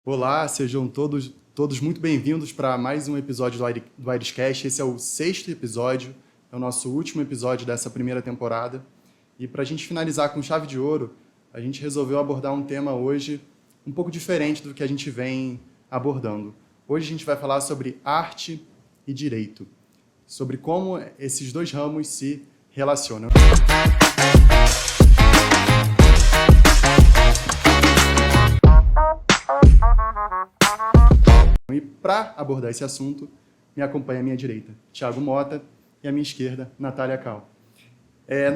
Olá, sejam todos muito bem-vindos para mais um episódio do Iriscast. Esse é o sexto episódio, é o nosso último episódio dessa primeira temporada. E para a gente finalizar com chave de ouro, a gente resolveu abordar um tema hoje um pouco diferente do que a gente vem abordando. Hoje a gente vai falar sobre arte e direito, sobre como esses dois ramos se relacionam. E para abordar esse assunto, me acompanha à minha direita, Thiago Mota, e à minha esquerda, Natália Cal.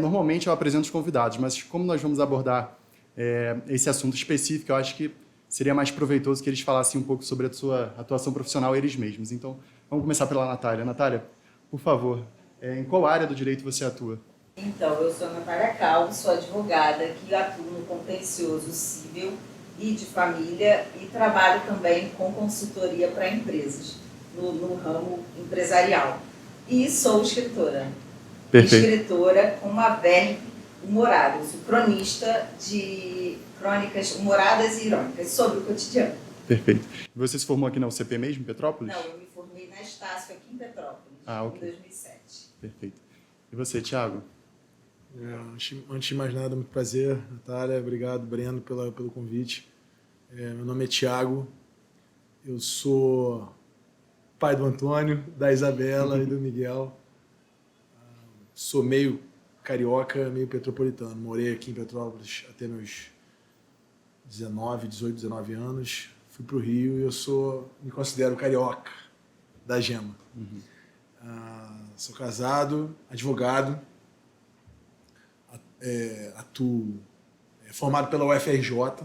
Normalmente eu apresento os convidados, mas como nós vamos abordar esse assunto específico, eu acho que seria mais proveitoso que eles falassem um pouco sobre a sua atuação profissional eles mesmos. Então, vamos começar pela Natália. Natália, por favor, em qual área do direito você atua? Então, eu sou a Natália Calvo, sou advogada que atuo no contencioso civil e de família e trabalho também com consultoria para empresas, no ramo empresarial. E sou escritora. Perfeito. Escritora com uma verve humorada. Eu sou cronista de crônicas humoradas e irônicas sobre o cotidiano. Perfeito. Você se formou aqui na UCP mesmo, em Petrópolis? Não, eu me formei na Estácio, aqui em Petrópolis, ok. em 2007. Perfeito. E você, Thiago? Antes de mais nada, muito prazer, Natália. Obrigado, Breno, pelo convite. Meu nome é Thiago. Eu sou pai do Antônio, da Isabela e do Miguel. Sou meio carioca, meio petropolitano. Morei aqui em Petrópolis até meus 18, 19 anos. Fui para o Rio e me considero carioca da gema. Sou casado, advogado. Atuo formado pela UFRJ,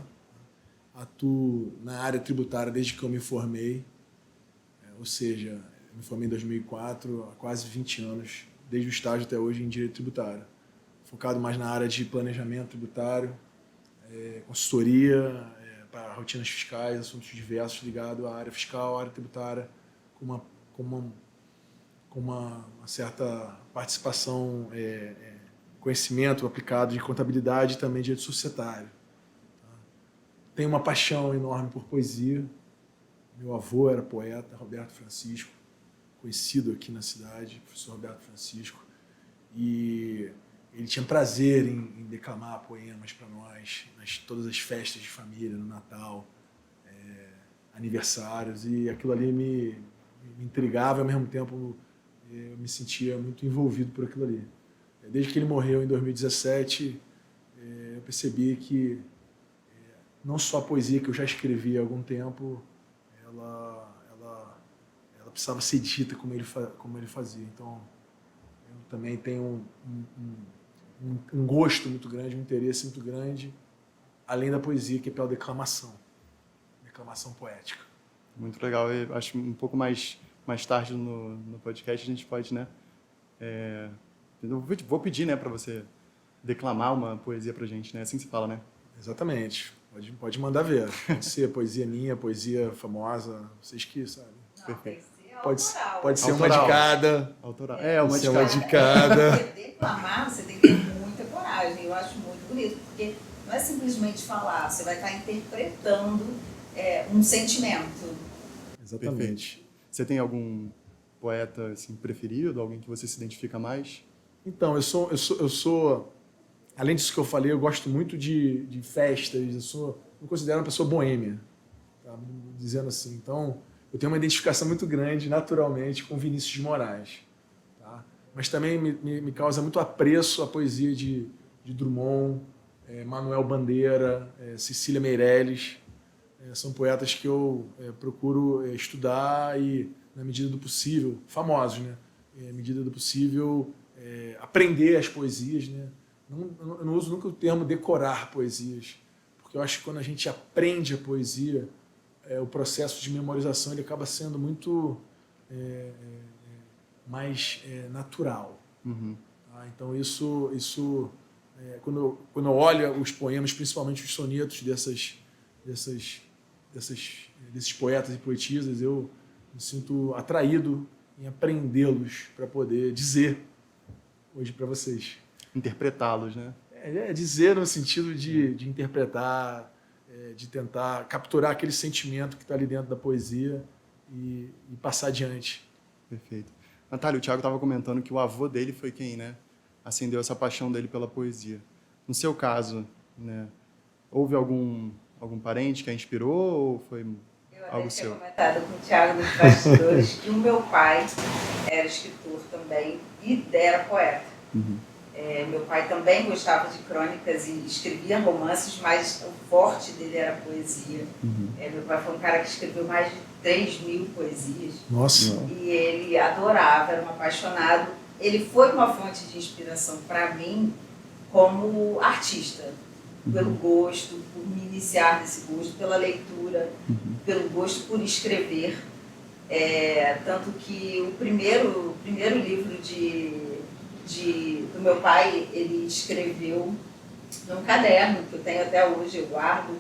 atuo na área tributária desde que eu me formei, ou seja, eu me formei em 2004, há quase 20 anos, desde o estágio até hoje em direito tributário, focado mais na área de planejamento tributário, consultoria para rotinas fiscais, assuntos diversos ligados à área fiscal, à área tributária, com uma certa participação conhecimento aplicado de contabilidade e também direito societário. Tenho uma paixão enorme por poesia. Meu avô era poeta, Roberto Francisco, conhecido aqui na cidade, professor Roberto Francisco, e ele tinha prazer em declamar poemas para nós, todas as festas de família, no Natal, aniversários, e aquilo ali me intrigava e ao mesmo tempo eu me sentia muito envolvido por aquilo ali. Desde que ele morreu em 2017, eu percebi que não só a poesia que eu já escrevi há algum tempo, ela precisava ser dita como ele fazia. Então, eu também tenho um gosto muito grande, um interesse muito grande, além da poesia, que é pela declamação poética. Muito legal. Eu acho um pouco mais tarde no podcast a gente pode, né? Eu vou pedir, né, para você declamar uma poesia pra gente, né? Assim que se fala, né? Exatamente. Pode mandar ver. Pode ser poesia minha, poesia famosa, vocês que sabem. Perfeito. Pode ser Autoral. uma de cada. Autoral. Uma de cada. Você declamar, você tem que ter muita coragem. Eu acho muito bonito, porque não é simplesmente falar, você vai estar interpretando um sentimento. Exatamente. Perfeito. Você tem algum poeta assim, preferido? Alguém que você se identifica mais? Então, eu sou, além disso que eu falei, eu gosto muito de festas, me considero uma pessoa boêmia, tá? Dizendo assim. Então, eu tenho uma identificação muito grande, naturalmente, com Vinícius de Moraes. Tá? Mas também me causa muito apreço a poesia de Drummond, Manuel Bandeira, Cecília Meirelles. São poetas que eu procuro estudar e, na medida do possível, famosos, né? Na medida do possível, aprender as poesias, né? Eu não uso nunca o termo decorar poesias, porque eu acho que quando a gente aprende a poesia, o processo de memorização ele acaba sendo muito mais natural. Uhum. Tá? Então quando eu olho os poemas, principalmente os sonetos desses poetas e poetisas, eu me sinto atraído em aprendê-los para poder dizer hoje para vocês. Interpretá-los, né? Dizer no sentido de interpretar, de tentar capturar aquele sentimento que está ali dentro da poesia e passar adiante. Perfeito. Natália, o Thiago estava comentando que o avô dele foi quem, né, acendeu essa paixão dele pela poesia. No seu caso, né, houve algum parente que a inspirou ou foi algo seu? Eu até tinha comentado com o Thiago nos bastidores que o meu pai era escritor também e era poeta. Meu pai também gostava de crônicas e escrevia romances, mas o forte dele era a poesia. Meu pai foi um cara que escreveu mais de 3.000 poesias. Nossa! E ele adorava, era um apaixonado. Ele foi uma fonte de inspiração para mim como artista, pelo gosto, por me iniciar nesse gosto, pela leitura, pelo gosto por escrever. Tanto que o primeiro livro do meu pai, ele escreveu num caderno, que eu tenho até hoje, eu guardo,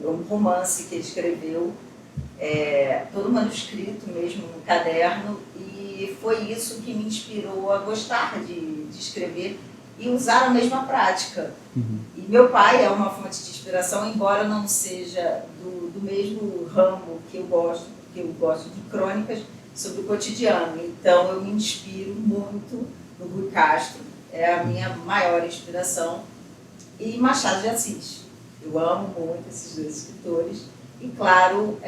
um romance que ele escreveu, todo manuscrito mesmo no caderno, e foi isso que me inspirou a gostar de escrever e usar a mesma prática. E meu pai é uma fonte de inspiração, embora não seja do mesmo ramo que eu gosto, porque eu gosto de crônicas sobre o cotidiano. Então eu me inspiro muito no Rui Castro, é a minha maior inspiração, e Machado de Assis. Eu amo muito esses dois escritores. E, claro,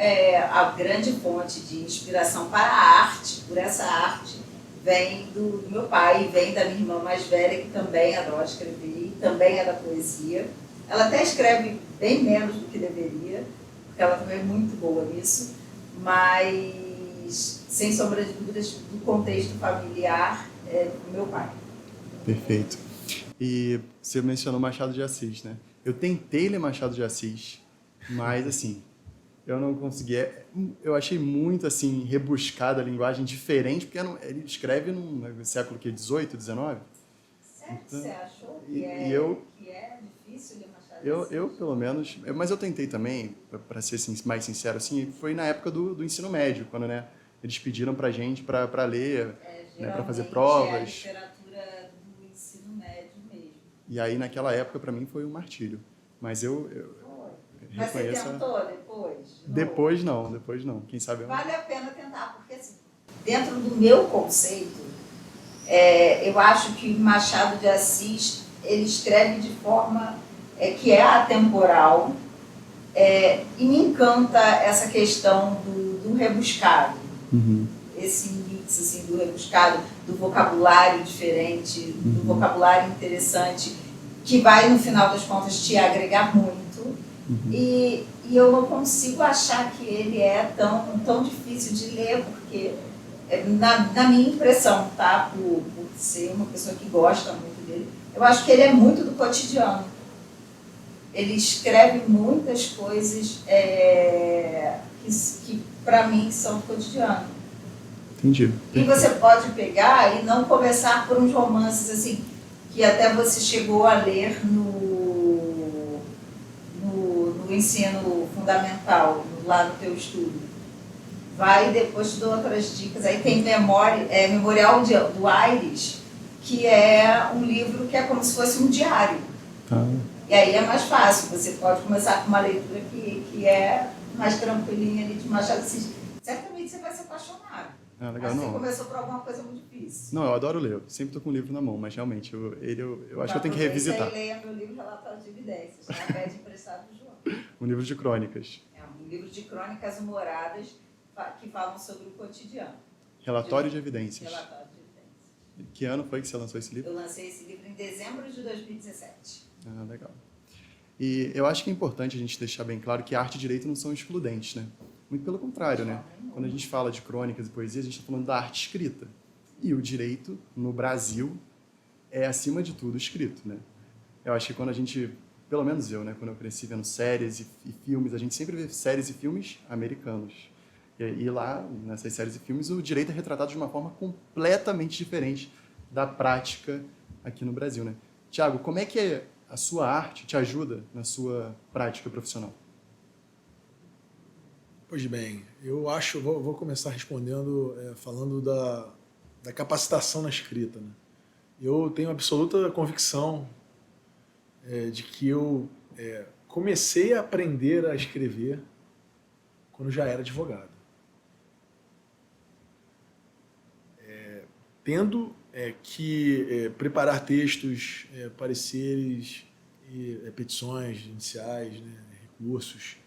a grande fonte de inspiração para a arte, por essa arte, vem do meu pai, vem da minha irmã mais velha, que também adora escrever, e também é da poesia. Ela até escreve bem menos do que deveria, porque ela também é muito boa nisso, mas, sem sombra de dúvidas, do contexto familiar, é do meu pai. Perfeito. E você mencionou Machado de Assis, né? Eu tentei ler Machado de Assis, mas, assim, eu não consegui. Eu achei muito, assim, rebuscada a linguagem, diferente, porque ele escreve no século XVIII, XIX. Sério? Então, Você achou e que eu, é difícil ler Machado de Assis? eu, pelo menos... Mas eu tentei também, para ser mais sincero, assim, foi na época do ensino médio, quando, né, eles pediram pra gente para ler, né, para fazer provas. É a literatura do ensino médio mesmo. E aí, naquela época, para mim, foi um martírio. Mas eu Mas você reconheço... tentou depois? Depois não. Quem sabe... Vale a pena tentar, porque assim, dentro do meu conceito, eu acho que Machado de Assis, ele escreve de forma que é atemporal, e me encanta essa questão do rebuscado. Esse mix assim, do rebuscado, do vocabulário diferente, do vocabulário interessante, que vai, no final das contas, te agregar muito. E eu não consigo achar que ele é tão difícil de ler, porque, na minha impressão, tá? Por ser uma pessoa que gosta muito dele, eu acho que ele é muito do cotidiano. Ele escreve muitas coisas que para mim, são do cotidiano. Entendi. E você pode pegar e não começar por uns romances assim, que até você chegou a ler no ensino fundamental, lá no teu estudo. Vai, depois te dou outras dicas. Aí tem Memorial do Aires, que é um livro que é como se fosse um diário. E aí é mais fácil, você pode começar com uma leitura que é mais tranquilinha ali de Machado de Assis. Certamente você vai se apaixonar. Legal, Mas não. você começou por alguma coisa muito difícil. Não, eu adoro ler. Eu sempre estou com o livro na mão, mas realmente, eu acho que eu tenho que revisitar. E leia meu livro Relatório de Evidências, tá? Pede emprestado do João. Um livro de crônicas. Um livro de crônicas humoradas que falam sobre o cotidiano. Relatório de Evidências. Relatório de Evidências. Que ano foi que você lançou esse livro? Eu lancei esse livro em dezembro de 2017. Legal. E eu acho que é importante a gente deixar bem claro que arte e direito não são excludentes, né? Muito pelo contrário, né? Quando a gente fala de crônicas e poesia, a gente está falando da arte escrita. E o direito, no Brasil, é, acima de tudo, escrito, né? Eu acho que quando a gente, pelo menos eu, né? Quando eu cresci vendo séries e filmes, a gente sempre vê séries e filmes americanos. E lá, nessas séries e filmes, o direito é retratado de uma forma completamente diferente da prática aqui no Brasil, né? Tiago, como é que a sua arte te ajuda na sua prática profissional? Pois bem, eu acho, vou começar respondendo, falando da capacitação na escrita, né? Eu tenho absoluta convicção de que eu comecei a aprender a escrever quando já era advogado. Tendo que preparar textos, pareceres e petições iniciais, né, recursos,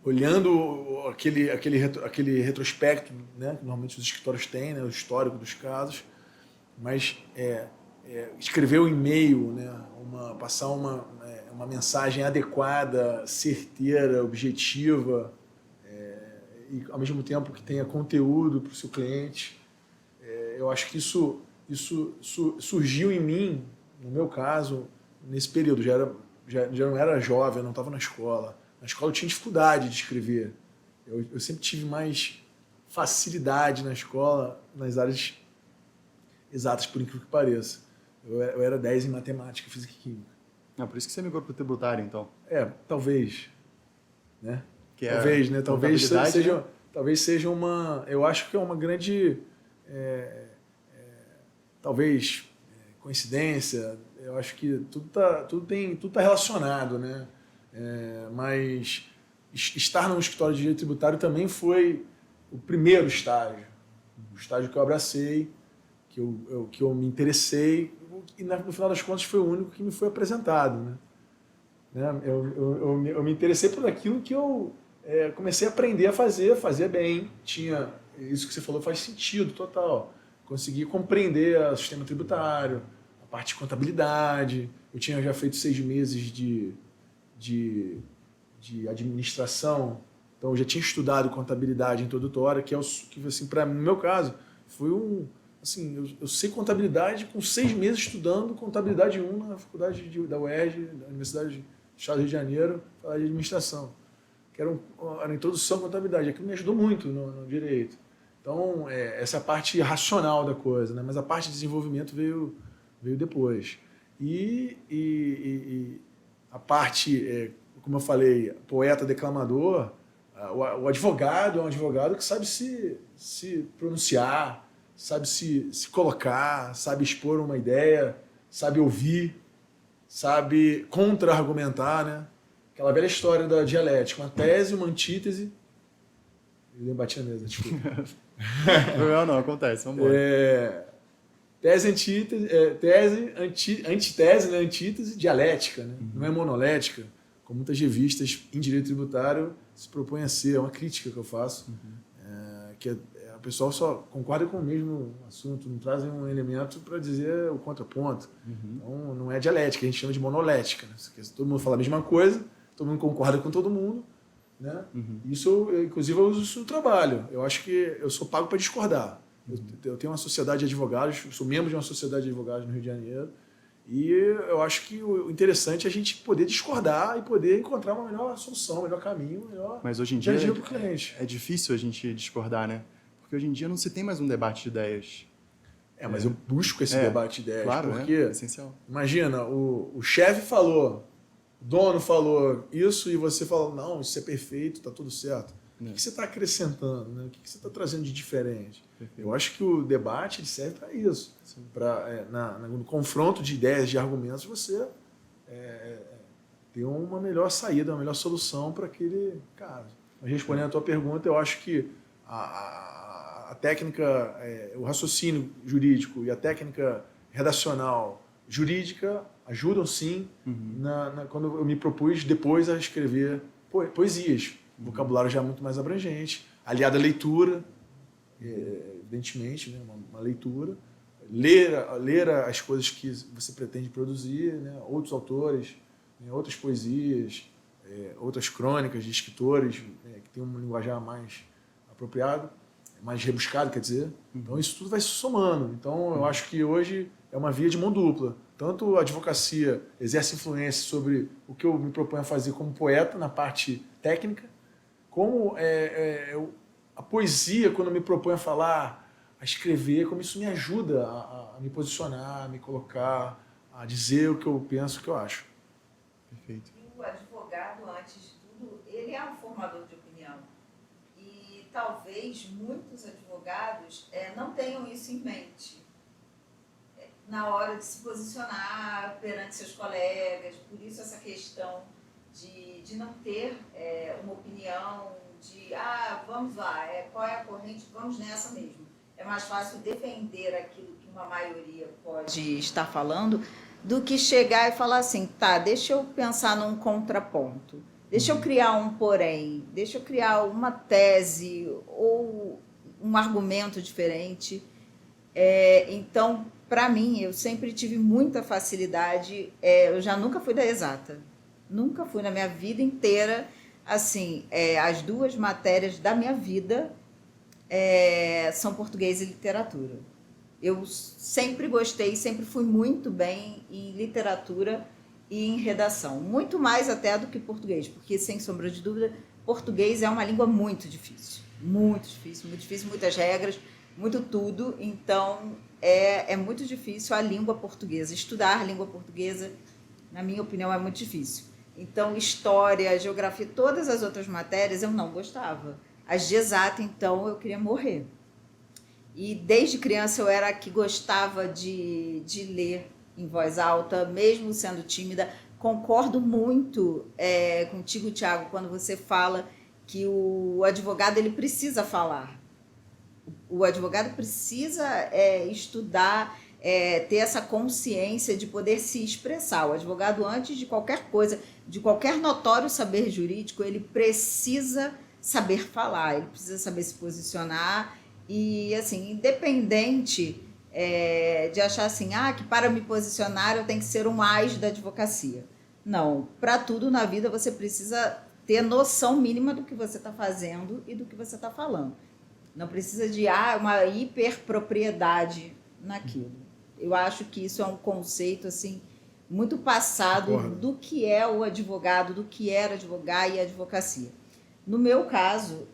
olhando aquele retrospecto, né, que normalmente os escritórios têm, né, o histórico dos casos, mas escrever um e-mail, né, passar uma mensagem adequada, certeira, objetiva, e ao mesmo tempo que tenha conteúdo para o seu cliente. Eu acho que isso surgiu em mim, no meu caso, nesse período. Já não era jovem, eu não estava na escola. Na escola eu tinha dificuldade de escrever. Eu sempre tive mais facilidade na escola, nas áreas exatas, por incrível que pareça. Eu era 10 em matemática, física e química. Por isso que você migrou para o tributário, então. Talvez. Né? Que talvez, né? Talvez seja né? uma... Eu acho que é uma grande... talvez coincidência. Eu acho que tudo tá relacionado, né? Mas estar no escritório de direito tributário também foi o primeiro estágio. O estágio que eu abracei, que eu me interessei, e no final das contas foi o único que me foi apresentado, né? Eu me interessei por aquilo que eu comecei a aprender a fazer bem. Tinha isso que você falou, faz sentido total. Consegui compreender o sistema tributário, a parte de contabilidade. Eu tinha já feito 6 meses de administração, então eu já tinha estudado contabilidade introdutória, que assim, no meu caso, foi assim, eu sei contabilidade com 6 meses estudando contabilidade 1 na faculdade da UERJ, da Universidade do Estado do Rio de Janeiro, falar de administração, que era a introdução à contabilidade. Aquilo me ajudou muito no direito. Então, essa é a parte racional da coisa, né? Mas a parte de desenvolvimento veio depois. E a parte, como eu falei, poeta, declamador, o advogado é um advogado que sabe se pronunciar, sabe se colocar, sabe expor uma ideia, sabe ouvir, sabe contra-argumentar, né? Aquela velha história da dialética, uma tese, uma antítese. Eu bati na mesa, desculpa. Não, acontece, vamos embora. Tese, antítese, né? Antítese, dialética, né? Não é monolética, como muitas revistas em direito tributário se propõem a ser. É uma crítica que eu faço, que o pessoal só concorda com o mesmo assunto, não trazem um elemento para dizer o contraponto. Então, não é dialética, a gente chama de monolética, né? Todo mundo fala a mesma coisa, todo mundo concorda com todo mundo, né? Isso, inclusive, eu uso isso no trabalho. Eu acho que eu sou pago para discordar. Eu tenho uma sociedade de advogados, sou membro de uma sociedade de advogados no Rio de Janeiro, e eu acho que o interessante é a gente poder discordar e poder encontrar uma melhor solução, um melhor caminho, Mas hoje em dia para o cliente. É difícil a gente discordar, né? Porque hoje em dia não se tem mais um debate de ideias. Mas eu busco esse debate de ideias, claro, porque, é essencial. Imagina, o chefe falou, o dono falou isso e você fala, não, isso é perfeito, está tudo certo. O que você está acrescentando? Né? O que você está trazendo de diferente? Perfeito. Eu acho que o debate ele serve para isso. No confronto de ideias, de argumentos, você ter uma melhor saída, uma melhor solução para aquele caso. Mas respondendo a tua pergunta, eu acho que a técnica, o raciocínio jurídico e a técnica redacional jurídica ajudam sim quando eu me propus depois a escrever poesias. O vocabulário já é muito mais abrangente, aliado à leitura, evidentemente, né? uma leitura, ler as coisas que você pretende produzir, né? Outros autores, né? Outras poesias, outras crônicas de escritores que têm um linguajar mais apropriado, mais rebuscado, quer dizer. Então isso tudo vai se somando. Então eu acho que hoje é uma via de mão dupla. Tanto a advocacia exerce influência sobre o que eu me proponho a fazer como poeta na parte técnica, como a poesia, quando eu me proponho a falar, a escrever, como isso me ajuda a me posicionar, a me colocar, a dizer o que eu penso, o que eu acho. Perfeito. E o advogado, antes de tudo, ele é um formador de opinião. E talvez muitos advogados não tenham isso em mente. na hora de se posicionar perante seus colegas. Por isso essa questão de não ter uma opinião, vamos lá, qual é a corrente, vamos nessa mesmo. É mais fácil defender aquilo que uma maioria pode estar falando do que chegar e falar assim, tá, deixa eu pensar num contraponto, deixa eu criar um porém, deixa eu criar uma tese ou um argumento diferente. Então, para mim, eu sempre tive muita facilidade, eu já nunca fui da exata, nunca fui na minha vida inteira, assim, as duas matérias da minha vida são português e literatura. Eu sempre gostei, sempre fui muito bem em literatura e em redação, muito mais até do que português, porque, sem sombra de dúvida, português é uma língua muito difícil, muitas regras, muito tudo, então é muito difícil a língua portuguesa, estudar a língua portuguesa, na minha opinião, é muito difícil. Então, história, geografia, todas as outras matérias eu não gostava. As de exata, então, eu queria morrer. E desde criança eu era a que gostava de ler em voz alta, mesmo sendo tímida. Concordo muito contigo, Thiago, quando você fala que o advogado ele precisa falar. O advogado precisa estudar, ter essa consciência de poder se expressar. O advogado, antes de qualquer coisa, de qualquer notório saber jurídico, ele precisa saber falar, ele precisa saber se posicionar e, assim, independente de achar assim, que para me posicionar eu tenho que ser um AIS da advocacia. Não, para tudo na vida você precisa ter noção mínima do que você está fazendo e do que você está falando. Não precisa de uma hiperpropriedade naquilo. Eu acho que isso é um conceito assim, muito passado do que é o advogado, do que era advogar e advocacia. No meu caso,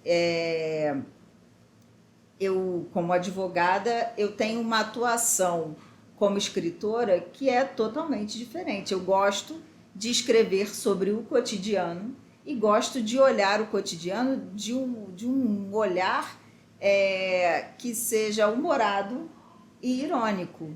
eu, como advogada, eu tenho uma atuação como escritora que é totalmente diferente. Eu gosto de escrever sobre o cotidiano e gosto de olhar o cotidiano de um olhar que seja humorado e irônico,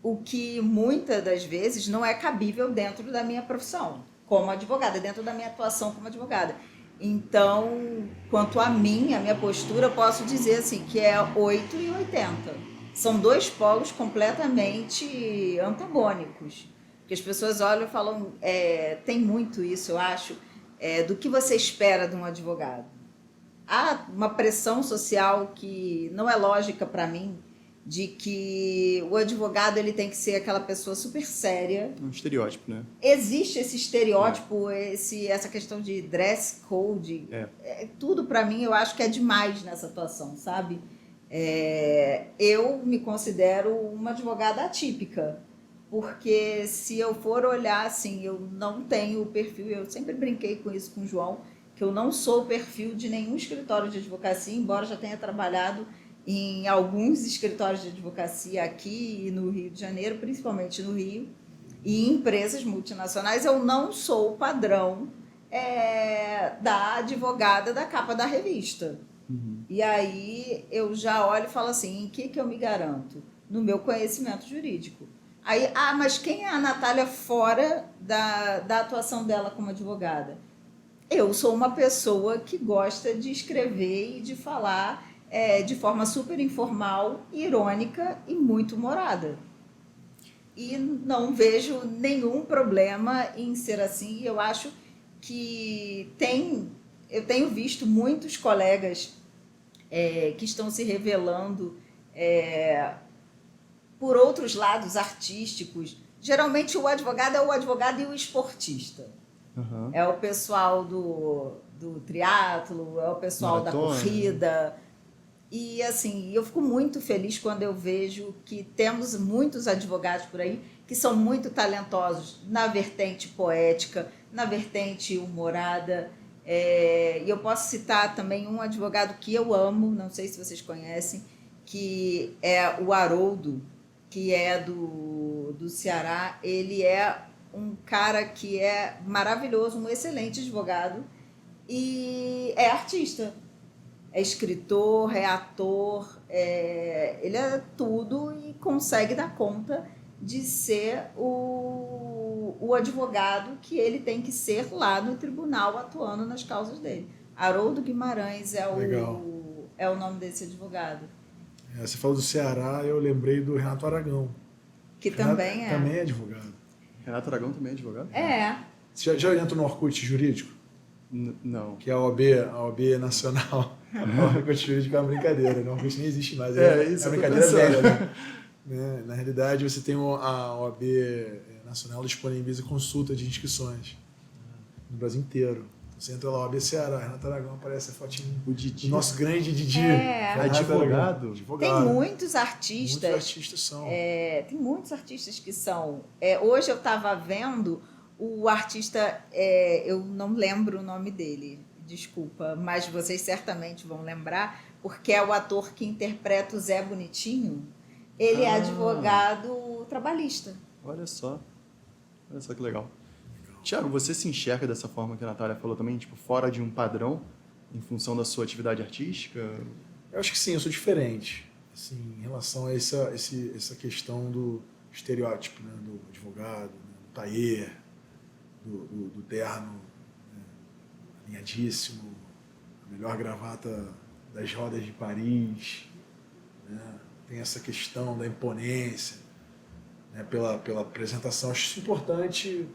o que muitas das vezes não é cabível dentro da minha profissão como advogada, dentro da minha atuação como advogada. Então, quanto a mim, a minha postura, eu posso dizer assim, que é 8 e 80. São dois polos completamente antagônicos. Porque as pessoas olham e falam, tem muito isso, eu acho, do que você espera de um advogado. Há uma pressão social que não é lógica para mim, de que o advogado ele tem que ser aquela pessoa super séria. Um estereótipo, né? Existe esse estereótipo, essa questão de dress code. Tudo para mim eu acho que é demais nessa atuação, sabe? Eu me considero uma advogada atípica, porque se eu for olhar assim, eu não tenho o perfil, eu sempre brinquei com isso com o João, que eu não sou o perfil de nenhum escritório de advocacia, embora já tenha trabalhado em alguns escritórios de advocacia aqui no Rio de Janeiro, principalmente no Rio, e em empresas multinacionais. Eu não sou o padrão da advogada da capa da revista. Uhum. E aí eu já olho e falo assim, em que eu me garanto? No meu conhecimento jurídico. Aí, mas quem é a Natália fora da atuação dela como advogada? Eu sou uma pessoa que gosta de escrever e de falar de forma super informal, irônica e muito humorada. E não vejo nenhum problema em ser assim. Eu acho que eu tenho visto muitos colegas que estão se revelando por outros lados artísticos. Geralmente o advogado é o advogado e o esportista. Uhum. É o pessoal do triatlo, é o pessoal maratona, da corrida. E assim, eu fico muito feliz quando eu vejo que temos muitos advogados por aí que são muito talentosos na vertente poética, na vertente humorada. E eu posso citar também um advogado que eu amo, não sei se vocês conhecem, que é o Haroldo, que é do Ceará. Ele é um cara que é maravilhoso, um excelente advogado e é artista. é escritor, é ator, ele é tudo e consegue dar conta de ser o advogado que ele tem que ser lá no tribunal, atuando nas causas dele. Haroldo Guimarães é o nome desse advogado. Você falou do Ceará, eu lembrei do Renato Aragão. Que também é. Também é advogado. Renato Aragão também é advogado? É. Você já entrou no Orkut jurídico? Não. Que é a OAB Nacional. O Orkut jurídico é uma brincadeira, né? O Orkut nem existe mais. Isso é uma brincadeira velha, né? Na realidade, você tem a OAB Nacional disponibiliza consulta de inscrições no Brasil inteiro. Você entra lá, OAB Ceará, Renato Aragão, aparece a fotinho. O Didi. O nosso grande Didi. Advogado. Tem muitos artistas. Muitos artistas são. Tem muitos artistas que são. Hoje eu estava vendo o artista, eu não lembro o nome dele, desculpa, mas vocês certamente vão lembrar, porque é o ator que interpreta o Zé Bonitinho. Ele é advogado trabalhista. Olha só que legal. Tiago, você se enxerga dessa forma que a Natália falou também, tipo, fora de um padrão, em função da sua atividade artística? Eu acho que sim, eu sou diferente, assim, em relação a essa questão do estereótipo, né, do advogado, né, do tailleur, do terno, né, alinhadíssimo, a melhor gravata das rodas de Paris, né, tem essa questão da imponência, né, pela apresentação. Acho isso importante,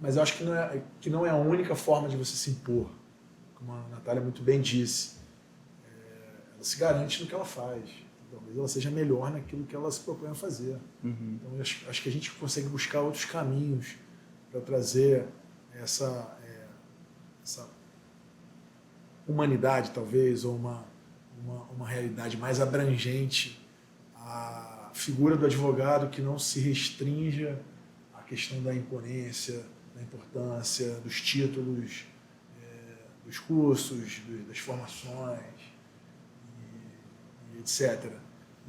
mas eu acho que não é a única forma de você se impor. Como a Natália muito bem disse, ela se garante no que ela faz. Talvez ela seja melhor naquilo que ela se propõe a fazer. Uhum. Então, eu acho que a gente consegue buscar outros caminhos para trazer essa humanidade, talvez, ou uma realidade mais abrangente à figura do advogado, que não se restrinja à questão da imponência, da importância, dos títulos, dos cursos, das formações, e etc.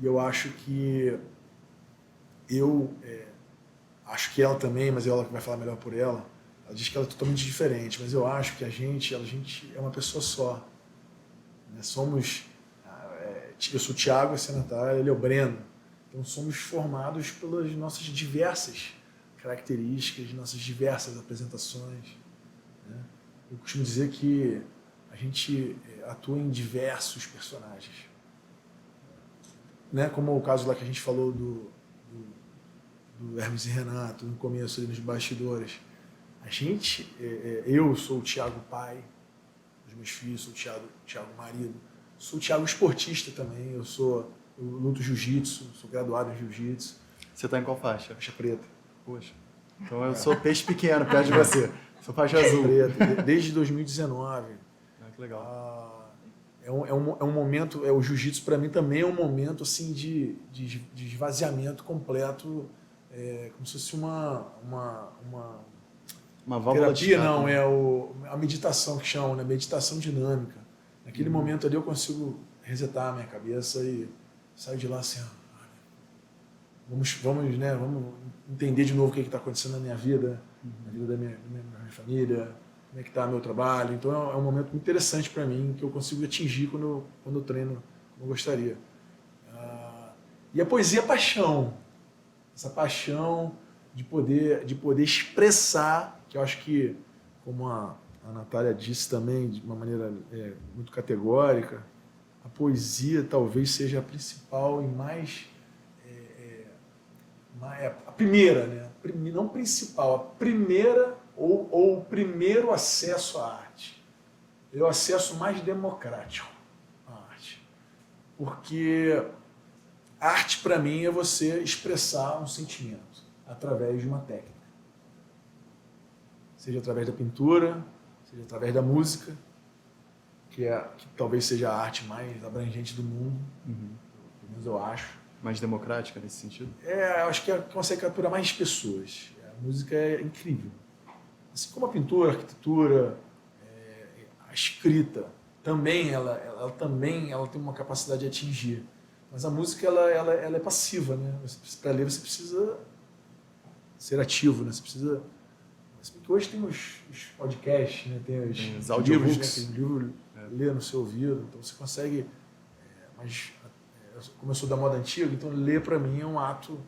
E eu acho que acho que ela também, mas ela que vai falar melhor por ela diz que ela é totalmente diferente, mas eu acho que a gente é uma pessoa só. Né? Eu sou o Thiago, essa é a Natália, ele é o Breno. Então somos formados pelas nossas diversas características, nossas diversas apresentações. Né? Eu costumo dizer que a gente atua em diversos personagens. Né? Como o caso lá que a gente falou do Hermes e Renato, no começo, ali nos bastidores. Eu sou o Thiago pai dos meus filhos, sou o Thiago marido, sou o Thiago esportista também, eu luto jiu-jitsu, sou graduado em jiu-jitsu. Você está em qual faixa? Faixa preta. Poxa, então eu sou peixe pequeno perto de você, sou faixa azul. Preta, desde 2019. Que legal. É um momento, o jiu-jitsu para mim também é um momento assim, de esvaziamento completo, como se fosse uma válvula terapia, de escape, não, né? a meditação que chamam, né? Meditação dinâmica. Naquele momento ali eu consigo resetar a minha cabeça e saio de lá assim, vamos entender de novo o que está acontecendo na minha vida, na vida da minha família, como é que está meu trabalho. Então é um momento muito interessante para mim, que eu consigo atingir quando eu treino como eu gostaria. E a poesia é paixão. Essa paixão de poder expressar, que eu acho que, como a Natália disse também, de uma maneira muito categórica, a poesia talvez seja a principal e mais... a primeira, né? Não principal, a primeira ou o primeiro acesso à arte. É o acesso mais democrático à arte. Porque a arte, para mim, é você expressar um sentimento através de uma técnica. Seja através da pintura, seja através da música, que talvez seja a arte mais abrangente do mundo, pelo menos eu acho. Mais democrática nesse sentido? Eu acho que consegue capturar mais pessoas. A música é incrível. Assim como a pintura, a arquitetura, a escrita, também ela tem uma capacidade de atingir. Mas a música ela é passiva, né? Para ler você precisa ser ativo, né? Você precisa... Porque hoje tem os podcasts, né? Tem os audiobooks. livros, né? Tem lê no seu ouvido, então você consegue... mas como eu sou da moda antiga, então ler para mim é um ato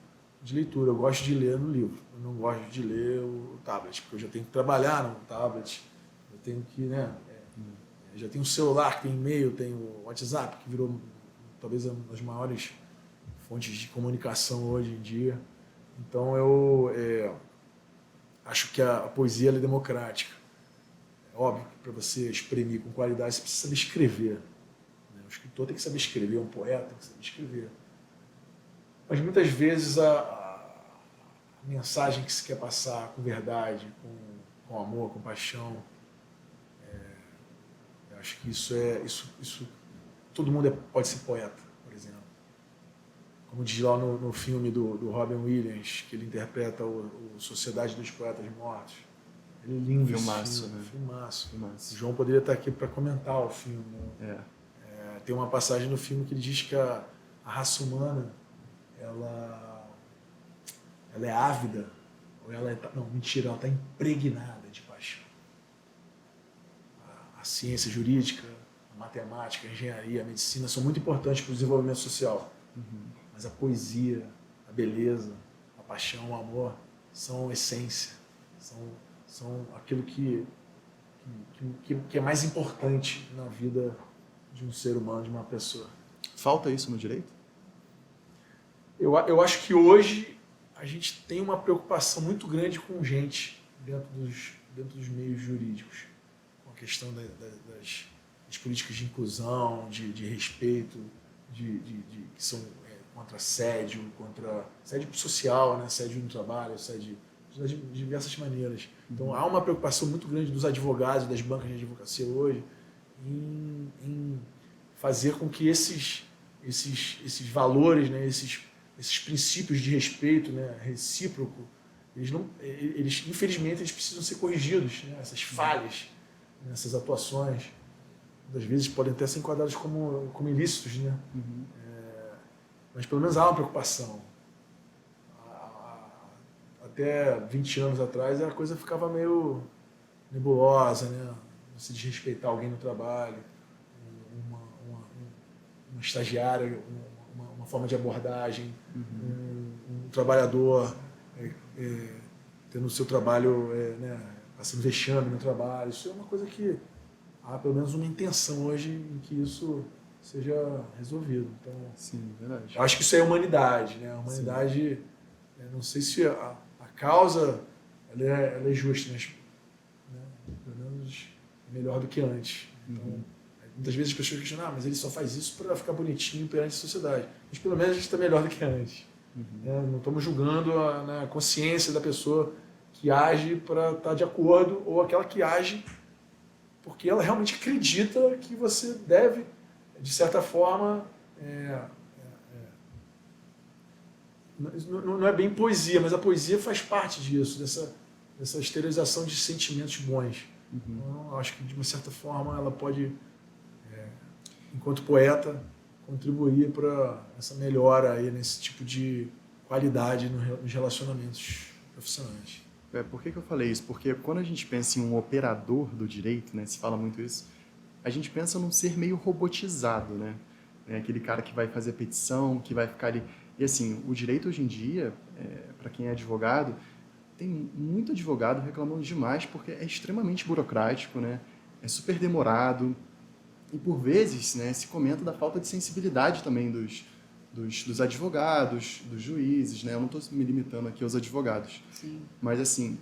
de leitura. Eu gosto de ler no livro, eu não gosto de ler o tablet, porque eu já tenho que trabalhar no tablet, eu tenho que, né? Já tenho o celular, tem e-mail, tem o WhatsApp, que virou talvez uma das maiores fontes de comunicação hoje em dia. Então eu acho que a poesia ela é democrática. É óbvio que para você exprimir com qualidade você precisa saber escrever. Né? O escritor tem que saber escrever, um poeta tem que saber escrever. Mas muitas vezes a mensagem que se quer passar com verdade, com amor, com paixão, eu acho que isso todo mundo pode ser poeta, por exemplo. Como diz lá no filme do Robin Williams, que ele interpreta o Sociedade dos Poetas Mortos. Ele é lindo. Filmaço, filme, né? Filmaço. Filmaço. O João poderia estar aqui para comentar o filme. Né? Tem uma passagem no filme que ele diz que a raça humana ela é ávida, ou ela não, mentira, ela está impregnada de paixão. A ciência jurídica, a matemática, a engenharia, a medicina são muito importantes para o desenvolvimento social. Mas a poesia, a beleza, a paixão, o amor são essência, são aquilo que é mais importante na vida de um ser humano, de uma pessoa. Falta isso no direito? Eu acho que hoje a gente tem uma preocupação muito grande com gente dentro dos meios jurídicos, com a questão das políticas de inclusão, de respeito, que são contra assédio, contra assédio social, né? Assédio no trabalho, assédio de diversas maneiras. Então há uma preocupação muito grande dos advogados, das bancas de advocacia hoje, em fazer com que esses valores, né? esses princípios de respeito, né? Recíproco, eles infelizmente eles precisam ser corrigidos, né? Essas falhas, né? Essas atuações, às vezes podem até ser enquadradas como ilícitos, né? Mas pelo menos há uma preocupação. Até 20 anos atrás a coisa ficava meio nebulosa, né? Você desrespeitar alguém no trabalho, uma estagiária, uma forma de abordagem, um trabalhador tendo o seu trabalho, né, passando vexame no trabalho. Isso é uma coisa que há pelo menos uma intenção hoje em que isso seja resolvido. Então, sim, verdade. Eu acho que isso é humanidade, né? A humanidade, não sei se a causa ela é justa, mas né, pelo menos melhor do que antes. Então, muitas vezes as pessoas questionam, mas ele só faz isso para ficar bonitinho perante a sociedade. Mas pelo menos a gente está melhor do que antes. Não estamos julgando a consciência da pessoa que age para estar de acordo ou aquela que age porque ela realmente acredita que você deve, de certa forma, não é bem poesia, mas a poesia faz parte disso, dessa exteriorização de sentimentos bons. Então, eu acho que, de uma certa forma, ela pode, enquanto poeta, contribuir para essa melhora aí nesse tipo de qualidade nos relacionamentos profissionais. Por que eu falei isso? Porque quando a gente pensa em um operador do direito, né, se fala muito isso, a gente pensa num ser meio robotizado, né? Aquele cara que vai fazer petição, que vai ficar ali... E assim, o direito hoje em dia, para quem é advogado, tem muito advogado reclamando demais porque é extremamente burocrático, né? É super demorado. E por vezes, né, se comenta da falta de sensibilidade também dos advogados, dos juízes, né? Eu não estou me limitando aqui aos advogados. Sim. Mas assim,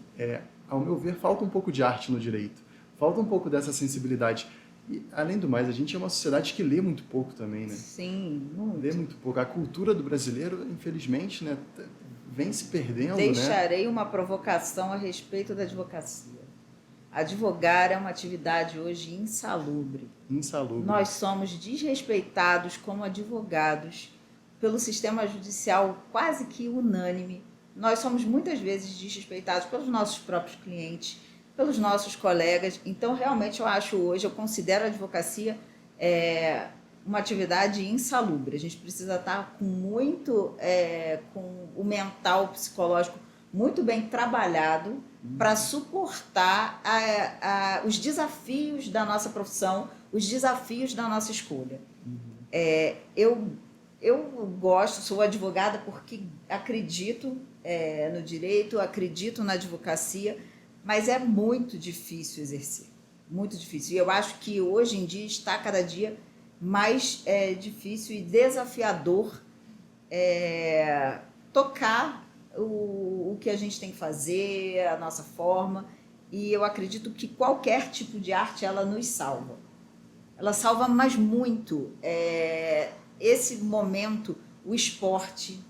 ao meu ver, falta um pouco de arte no direito. Falta um pouco dessa sensibilidade. E, além do mais, a gente é uma sociedade que lê muito pouco também, né? Sim, muito. Lê muito pouco. A cultura do brasileiro, infelizmente, né, vem se perdendo, Deixarei uma provocação a respeito da advocacia. Advogar é uma atividade hoje insalubre. Insalubre. Nós somos desrespeitados como advogados pelo sistema judicial quase que unânime. Nós somos muitas vezes desrespeitados pelos nossos próprios clientes, pelos nossos colegas. Então, realmente, eu considero a advocacia uma atividade insalubre. A gente precisa estar com o mental, o psicológico muito bem trabalhado para suportar os desafios da nossa profissão, os desafios da nossa escolha. Eu gosto, sou advogada porque acredito no direito, acredito na advocacia, mas é muito difícil exercer, muito difícil. E eu acho que hoje em dia está cada dia mais difícil e desafiador tocar o que a gente tem que fazer, a nossa forma, e eu acredito que qualquer tipo de arte ela nos salva. Ela salva, mas muito. Esse momento, o esporte,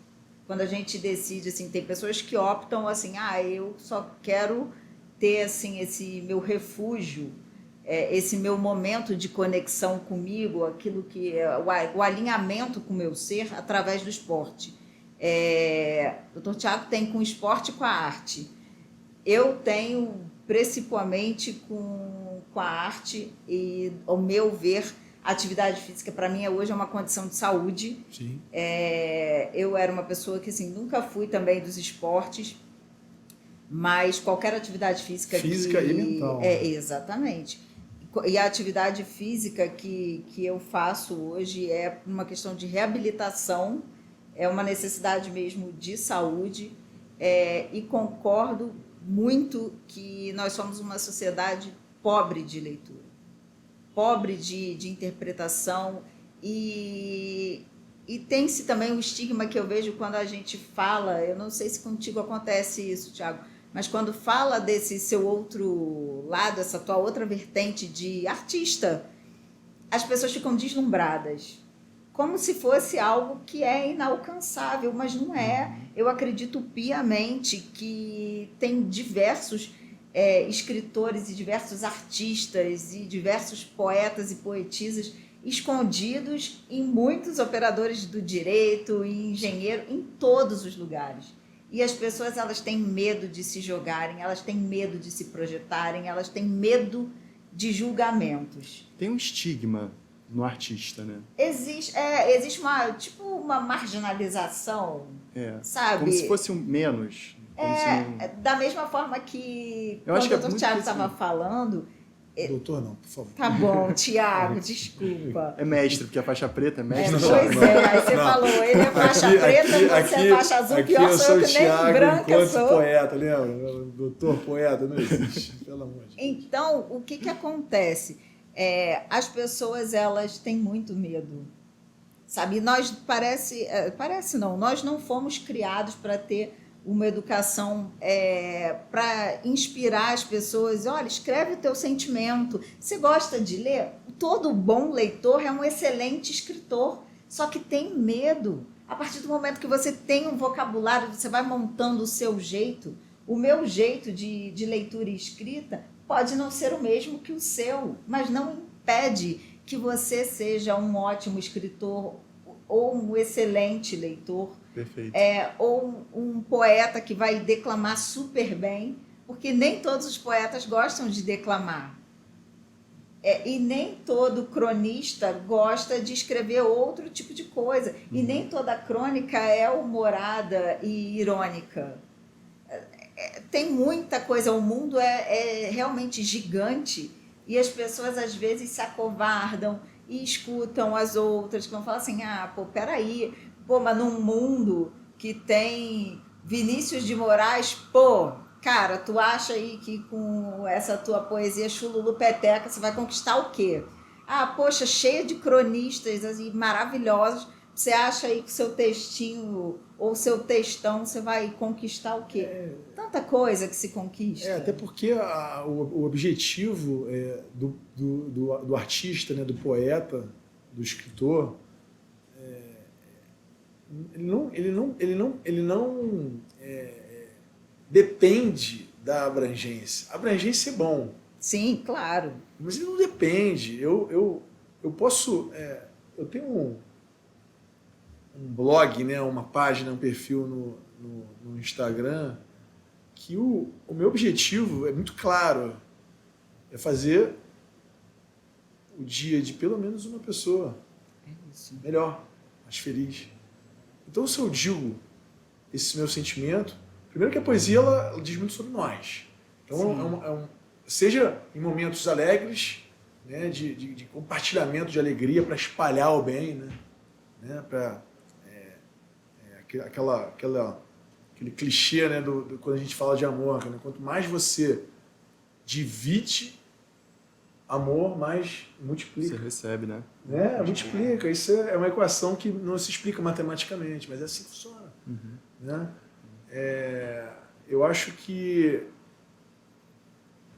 quando a gente decide, assim, tem pessoas que optam assim, eu só quero ter assim, esse meu refúgio, esse meu momento de conexão comigo, aquilo que o alinhamento com o meu ser através do esporte. O Dr. Tiago tem com o esporte e com a arte. Eu tenho principalmente com a arte e, ao meu ver, a atividade física para mim hoje é uma condição de saúde. Sim. Eu era uma pessoa que assim, nunca fui também dos esportes, mas qualquer atividade física e mental. Exatamente. E a atividade física que eu faço hoje é uma questão de reabilitação, é uma necessidade mesmo de saúde, e concordo muito que nós somos uma sociedade pobre de leitura, pobre de interpretação, e tem-se também o estigma que eu vejo quando a gente fala, eu não sei se contigo acontece isso, Tiago, mas quando fala desse seu outro lado, essa tua outra vertente de artista, as pessoas ficam deslumbradas, como se fosse algo que é inalcançável, mas não é. Eu acredito piamente que tem diversos escritores e diversos artistas e diversos poetas e poetisas escondidos em muitos operadores do direito e engenheiro em todos os lugares. E as pessoas, elas têm medo de se jogarem, elas têm medo de se projetarem, elas têm medo de julgamentos. Tem um estigma no artista, né? Existe uma marginalização, sabe? Como se fosse um menos. Da mesma forma que Eu quando acho que o doutor Tiago estava falando... Doutor não, por favor. Tá bom, Tiago, desculpa. É mestre, porque a faixa preta é mestre. Pois aí você falou, ele é faixa preta, você é faixa azul, pior sou eu que nem branca eu sou. Poeta, lembra? Doutor poeta, não existe, pelo amor de Deus. Então, o que acontece? As pessoas, elas têm muito medo, sabe? Nós nós não fomos criados para ter uma educação para inspirar as pessoas. Olha, escreve o teu sentimento. Você gosta de ler? Todo bom leitor é um excelente escritor, só que tem medo. A partir do momento que você tem um vocabulário, você vai montando o seu jeito. O meu jeito de leitura e escrita pode não ser o mesmo que o seu, mas não impede que você seja um ótimo escritor ou um excelente leitor. Perfeito. Ou um poeta que vai declamar super bem, porque nem todos os poetas gostam de declamar. E nem todo cronista gosta de escrever outro tipo de coisa. E nem toda crônica é humorada e irônica. Tem muita coisa, o mundo é realmente gigante e as pessoas às vezes se acovardam e escutam as outras que vão falar assim, peraí, mas num mundo que tem Vinícius de Moraes, cara, tu acha aí que com essa tua poesia chululupeteca você vai conquistar o quê? Poxa, cheia de cronistas assim, maravilhosos, você acha aí que o seu textinho ou o seu textão você vai conquistar o quê? Tanta coisa que se conquista. Até porque o objetivo do artista, né, do poeta, do escritor, ele não depende da abrangência. A abrangência é bom. Sim, claro. Mas ele não depende. Eu posso... eu tenho um blog, né, uma página, um perfil no Instagram, que o meu objetivo é muito claro. É fazer o dia de pelo menos uma pessoa melhor, mais feliz. Então, se eu digo esse meu sentimento, Primeiro que a poesia ela diz muito sobre nós. Então, seja em momentos alegres, né, de compartilhamento de alegria para espalhar o bem, né, para aquele clichê, né, quando a gente fala de amor, né, quanto mais você divide amor, mais multiplica. Você recebe, né? Multiplica. Isso é uma equação que não se explica matematicamente, mas é assim que funciona. Né? Eu acho que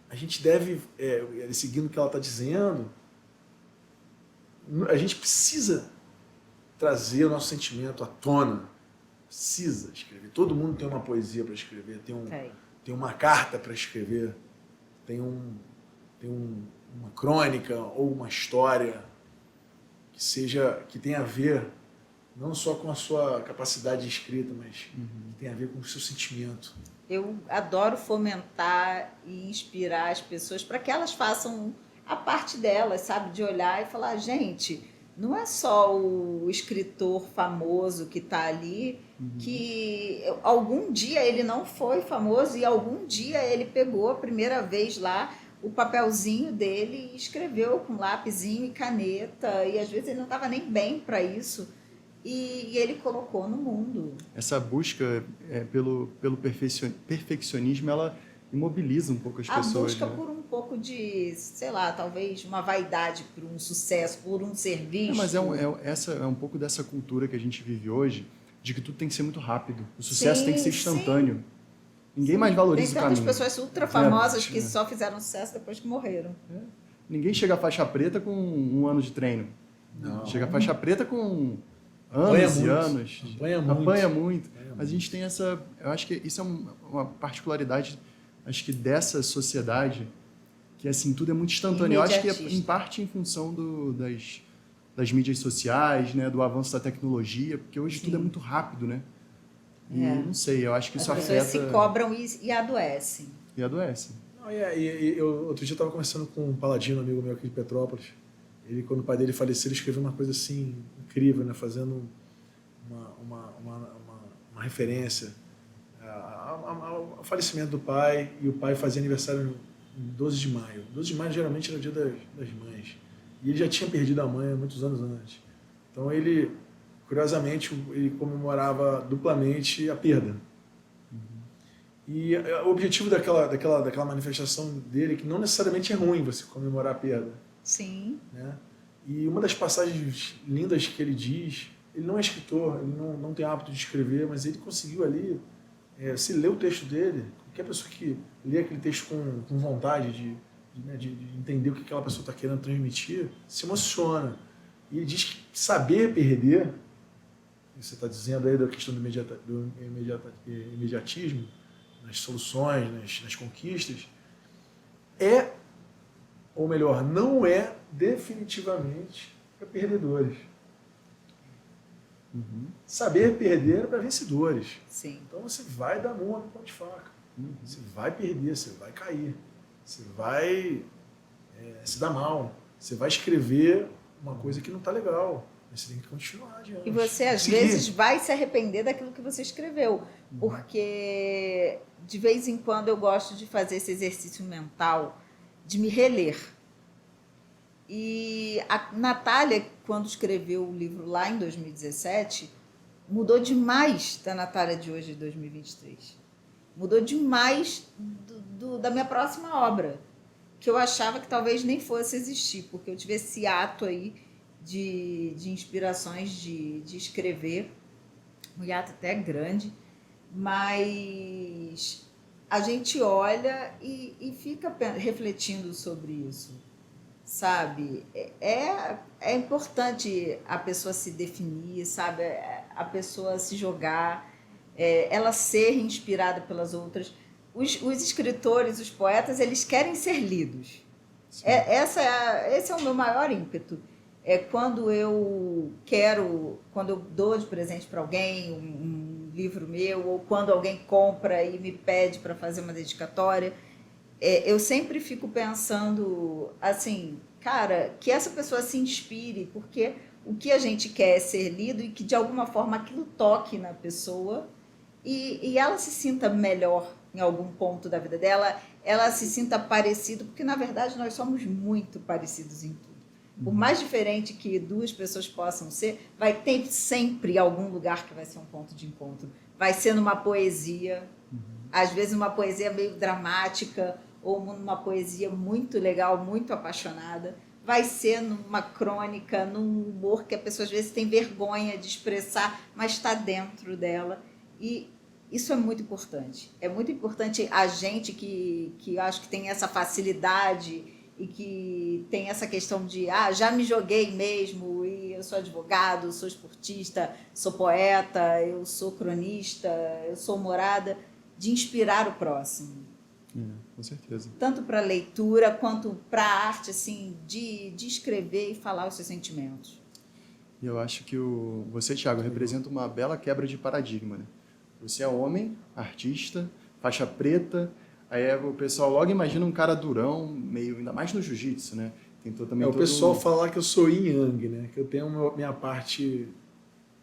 a gente deve, seguindo o que ela está dizendo, a gente precisa trazer o nosso sentimento à tona. Precisa escrever. Todo mundo tem uma poesia para escrever, tem uma carta para escrever, tem uma crônica ou uma história que tenha a ver não só com a sua capacidade de escrita, mas que tem a ver com o seu sentimento. Eu adoro fomentar e inspirar as pessoas para que elas façam a parte delas, sabe? De olhar e falar, gente, não é só o escritor famoso que está ali, que algum dia ele não foi famoso e algum dia ele pegou a primeira vez lá o papelzinho dele e escreveu com lapisinho e caneta, e às vezes ele não estava nem bem para isso, e ele colocou no mundo. Essa busca pelo perfeccionismo, ela imobiliza um pouco as pessoas. A busca, né? por um pouco de, sei lá, talvez uma vaidade por um sucesso, por um ser visto. Mas é um pouco dessa cultura que a gente vive hoje, de que tudo tem que ser muito rápido. O sucesso tem que ser instantâneo. Sim. Ninguém mais valoriza o caminho. Tem tantas pessoas ultra famosas que só fizeram sucesso depois que morreram. Ninguém chega à faixa preta com 1 ano de treino. Não. Chega à faixa preta com anos e anos. Apanha muito. Mas a gente tem essa... Eu acho que isso é uma particularidade, acho que dessa sociedade, que assim, tudo é muito instantâneo. Eu acho que é em parte em função das mídias sociais, né, do avanço da tecnologia, porque hoje tudo é muito rápido, né? E não sei, eu acho que isso afeta... As pessoas se cobram e adoecem. E adoecem. Outro dia eu estava conversando com um paladino, amigo meu aqui de Petrópolis. Ele, quando o pai dele faleceu, ele escreveu uma coisa assim incrível, né? Fazendo uma referência ao falecimento do pai, e o pai fazia aniversário em 12 de maio. 12 de maio geralmente era o dia das mães. E ele já tinha perdido a mãe há muitos anos antes. Então ele, curiosamente, ele comemorava duplamente a perda. E o objetivo daquela manifestação dele é que não necessariamente é ruim você comemorar a perda. Sim. Né? E uma das passagens lindas que ele diz, ele não é escritor, ele não tem hábito de escrever, mas ele conseguiu ali, se ler o texto dele, qualquer pessoa que lê aquele texto com vontade de entender o que aquela pessoa está querendo transmitir, se emociona. E ele diz que saber perder, você está dizendo aí da questão do imediatismo, nas soluções, nas conquistas, ou melhor, não é definitivamente para perdedores. Saber perder é para vencedores. Sim. Então você vai dar murro no pão de faca. Você vai perder, você vai cair. Você vai se dar mal. Você vai escrever uma coisa que não está legal. Mas você tem que continuar adiante. E você, às vezes, vai se arrepender daquilo que você escreveu. Porque, de vez em quando, eu gosto de fazer esse exercício mental de me reler. E a Natália, quando escreveu o livro lá em 2017, mudou demais da Natália de hoje, de 2023. Mudou demais da minha próxima obra, que eu achava que talvez nem fosse existir, porque eu tive esse ato aí de inspirações de escrever, um hiato até grande, mas a gente olha e fica refletindo sobre isso, sabe? É importante a pessoa se definir, sabe? A pessoa se jogar, ela ser inspirada pelas outras. Os escritores, os poetas, eles querem ser lidos. Esse é o meu maior ímpeto. Quando eu dou de presente para alguém um livro meu, ou quando alguém compra e me pede para fazer uma dedicatória, eu sempre fico pensando assim, cara, que essa pessoa se inspire, porque o que a gente quer é ser lido e que de alguma forma aquilo toque na pessoa e ela se sinta melhor em algum ponto da vida dela, ela se sinta parecido, porque na verdade nós somos muito parecidos em tudo. Por mais diferente que duas pessoas possam ser, vai ter sempre algum lugar que vai ser um ponto de encontro. Vai ser numa poesia, às vezes uma poesia meio dramática, ou numa poesia muito legal, muito apaixonada. Vai ser numa crônica, num humor que a pessoa às vezes tem vergonha de expressar, mas está dentro dela. E isso é muito importante. É muito importante a gente que acho que tem essa facilidade e que tem essa questão de já me joguei mesmo, e eu sou advogado, sou esportista, sou poeta, eu sou cronista, eu sou humorada, de inspirar o próximo. Com certeza. Tanto para a leitura quanto para a arte, assim, de escrever e falar os seus sentimentos. E eu acho que você, Thiago, representa uma bela quebra de paradigma, né? Você é homem, artista, faixa preta, aí o pessoal logo imagina um cara durão, meio, ainda mais no jiu-jitsu, né? Tentou também o pessoal falar que eu sou yin yang, né? Que eu tenho minha parte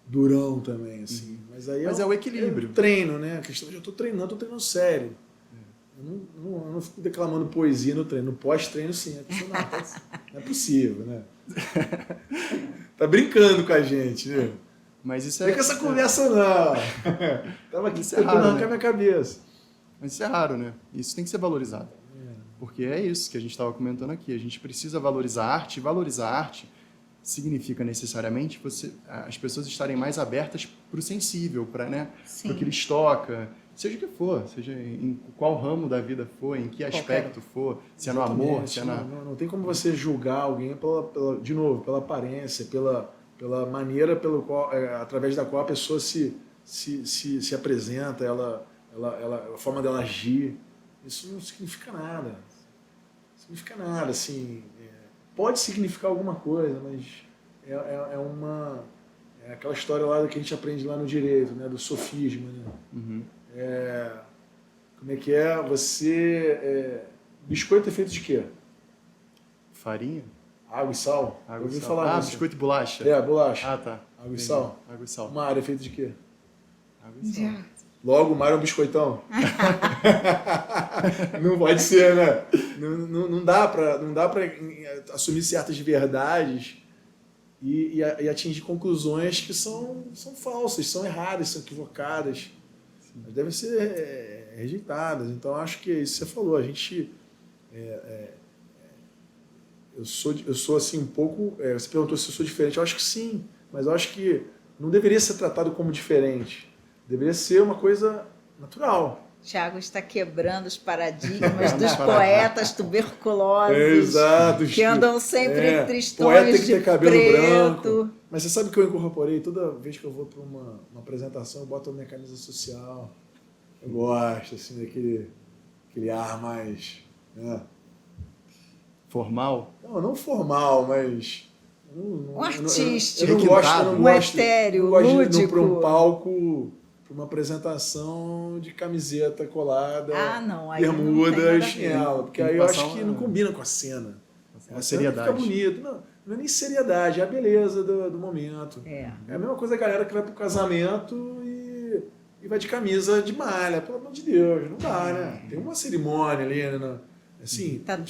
durão também, assim. Mas aí é o equilíbrio. Eu treino, né? A questão de eu tô treinando sério. Eu não fico declamando poesia no treino. No pós-treino, sim. Não é possível, né? Tá brincando com a gente, né? Mas isso não é com essa conversa, não. Tava aqui tentando arrancar a minha cabeça. Mas isso é raro, né? Isso tem que ser valorizado. Porque é isso que a gente estava comentando aqui. A gente precisa valorizar a arte. E valorizar a arte significa necessariamente as pessoas estarem mais abertas para o sensível, para o que lhes toca, seja o que for, seja em qual ramo da vida for, em que aspecto for, se é no amor, se é na... Não tem como você julgar alguém, de novo, pela aparência, pela maneira pelo qual, através da qual a pessoa se apresenta, a forma dela agir. Isso não significa nada. Não significa nada, assim... Pode significar alguma coisa, mas é aquela história lá que a gente aprende lá no direito, né, do sofisma, né? Como é que é? Biscoito é feito de quê? Farinha? Água e sal. Água e sal. Biscoito e bolacha. Bolacha. Ah, tá. Água e sal. Água e sal. O mar é feito de quê? Água e sal. Logo, o mar é um biscoitão. Não pode ser, né? Não dá para assumir certas verdades e atingir conclusões que são falsas, são erradas, são equivocadas. Mas devem ser rejeitadas. Então, acho que é isso que você falou. A gente... eu sou assim um pouco... você perguntou se eu sou diferente. Eu acho que sim, mas eu acho que não deveria ser tratado como diferente. Deveria ser uma coisa natural. Tiago está quebrando os paradigmas dos poetas tuberculosos. Exato. Que andam sempre tristões poeta tem que ter de cabelo preto. branco. Mas você sabe que eu incorporei? Toda vez que eu vou para uma apresentação, eu boto a minha camisa social. Eu gosto, assim, daquele ar mais... Né? Formal? Não formal, mas... Um artístico. Eu não gosto, um etéreo, lúdico. De ir para um palco... para uma apresentação de camiseta colada, bermuda e chinelo, porque aí eu acho que não combina com a cena. A seriedade. Fica bonito. Não é nem seriedade, é a beleza do momento. É a mesma coisa a galera que vai pro casamento e vai de camisa de malha, pelo amor de Deus, não dá, né? Tem uma cerimônia ali, né? Assim, tá não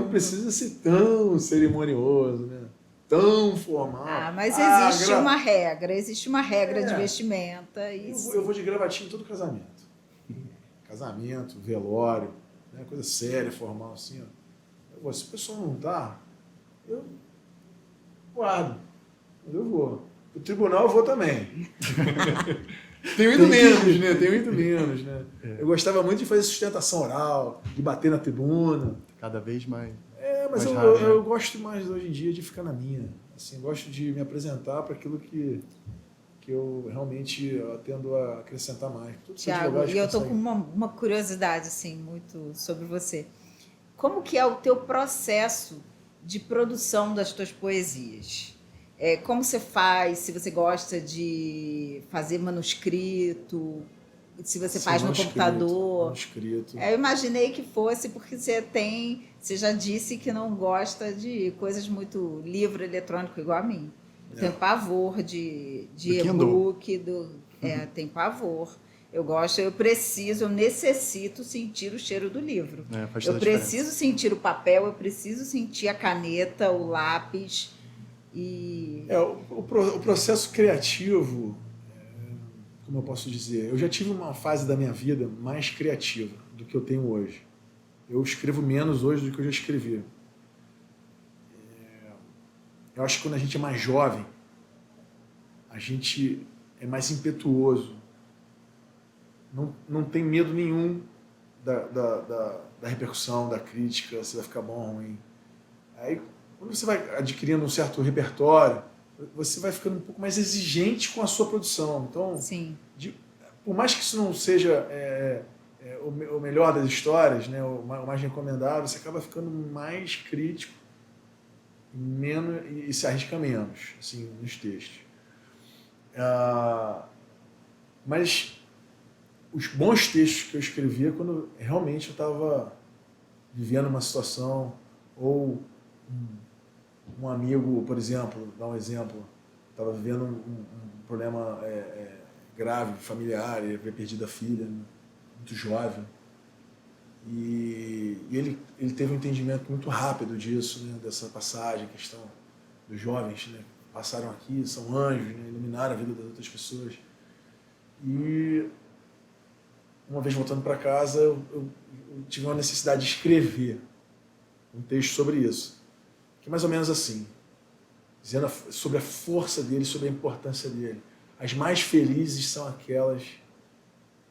precisa ser tão cerimonioso, né? Tão formal. Mas existe uma regra de vestimenta. Eu vou de gravatinha em todo casamento. Casamento, velório, né? Coisa séria, formal, assim, ó. Se o pessoal não tá, eu guardo. Mas eu vou. O tribunal eu vou também. Tenho ido menos, né? Eu gostava muito de fazer sustentação oral, de bater na tribuna. Cada vez mais. Mas eu gosto mais hoje em dia de ficar na minha. Assim, gosto de me apresentar para aquilo que eu realmente tendo a acrescentar mais. Tiago, e eu estou com uma curiosidade assim, muito sobre você. Como que é o teu processo de produção das tuas poesias? Como você faz? Se você gosta de fazer manuscrito? Se você faz no computador. Manuscrito. Eu imaginei que fosse porque você já disse que não gosta de coisas muito livro eletrônico igual a mim. Eu tenho pavor de e-book, tem pavor. Eu gosto, eu necessito sentir o cheiro do livro. Faz Eu toda a preciso diferença. sentir o papel, eu preciso sentir a caneta, o lápis. O processo criativo, como eu posso dizer, eu já tive uma fase da minha vida mais criativa do que eu tenho hoje. Eu escrevo menos hoje do que eu já escrevi. Eu acho que quando a gente é mais jovem, a gente é mais impetuoso. Não tem medo nenhum da repercussão, da crítica, se vai ficar bom ou ruim. Aí, quando você vai adquirindo um certo repertório, você vai ficando um pouco mais exigente com a sua produção. Então, Sim. Por mais que isso não seja o melhor das histórias, né, o mais recomendável, você acaba ficando mais crítico e se arrisca menos assim, nos textos. Mas os bons textos que eu escrevia quando realmente eu estava vivendo uma situação, ou um amigo, por exemplo, dar um exemplo, estava vivendo um problema grave, familiar, ele havia perdido a filha, né, muito jovem, e ele teve um entendimento muito rápido disso, né, dessa passagem, a questão dos jovens, né, que passaram aqui, são anjos, né, iluminaram a vida das outras pessoas. E uma vez voltando para casa, eu tive uma necessidade de escrever um texto sobre isso, que é mais ou menos assim, dizendo sobre a força dele, sobre a importância dele. As mais felizes são aquelas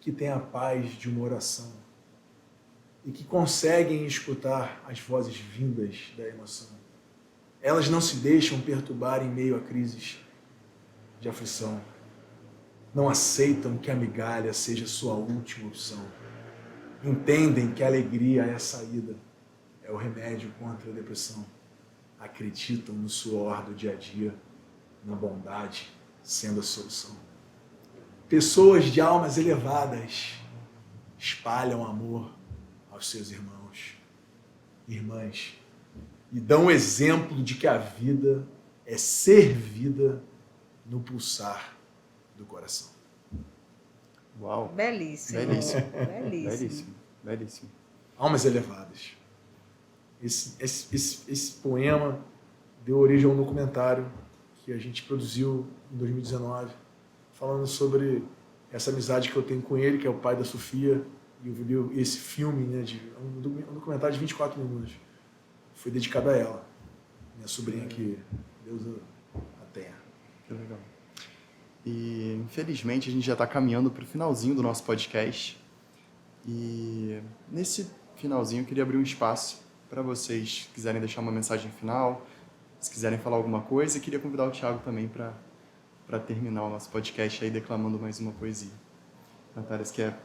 que têm a paz de uma oração e que conseguem escutar as vozes vindas da emoção. Elas não se deixam perturbar em meio a crises de aflição. Não aceitam que a migalha seja sua última opção. Entendem que a alegria é a saída, é o remédio contra a depressão. Acreditam no suor do dia a dia, na bondade sendo a solução. Pessoas de almas elevadas espalham amor aos seus irmãos e irmãs e dão exemplo de que a vida é servida no pulsar do coração. Uau! Belíssimo. Belíssimo. Belíssimo. Belíssimo. Belíssimo. Almas elevadas. Esse poema deu origem a um documentário que a gente produziu em 2019, falando sobre essa amizade que eu tenho com ele, que é o pai da Sofia, e eu vi esse filme, né, um documentário de 24 minutos. Foi dedicado a ela, minha sobrinha que Deus a tenha. Que legal. E, infelizmente, a gente já está caminhando para o finalzinho do nosso podcast. E, nesse finalzinho, eu queria abrir um espaço para vocês quiserem deixar uma mensagem final, se quiserem falar alguma coisa. E queria convidar o Thiago também para terminar o nosso podcast aí declamando mais uma poesia. Natália, você quer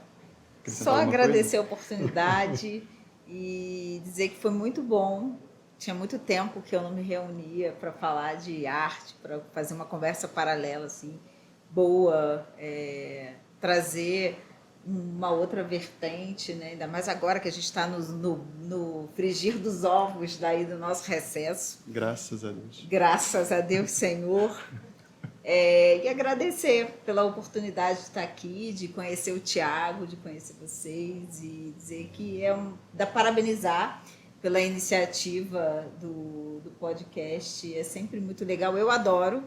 acrescentar Só alguma agradecer coisa? a oportunidade e dizer que foi muito bom. Tinha muito tempo que eu não me reunia para falar de arte, para fazer uma conversa paralela assim, boa, trazer uma outra vertente, né? Ainda mais agora que a gente está no frigir dos ovos daí do nosso recesso. Graças a Deus. Graças a Deus, Senhor. E agradecer pela oportunidade de estar aqui, de conhecer o Thiago, de conhecer vocês e dizer que parabenizar pela iniciativa do podcast. É sempre muito legal. Eu adoro.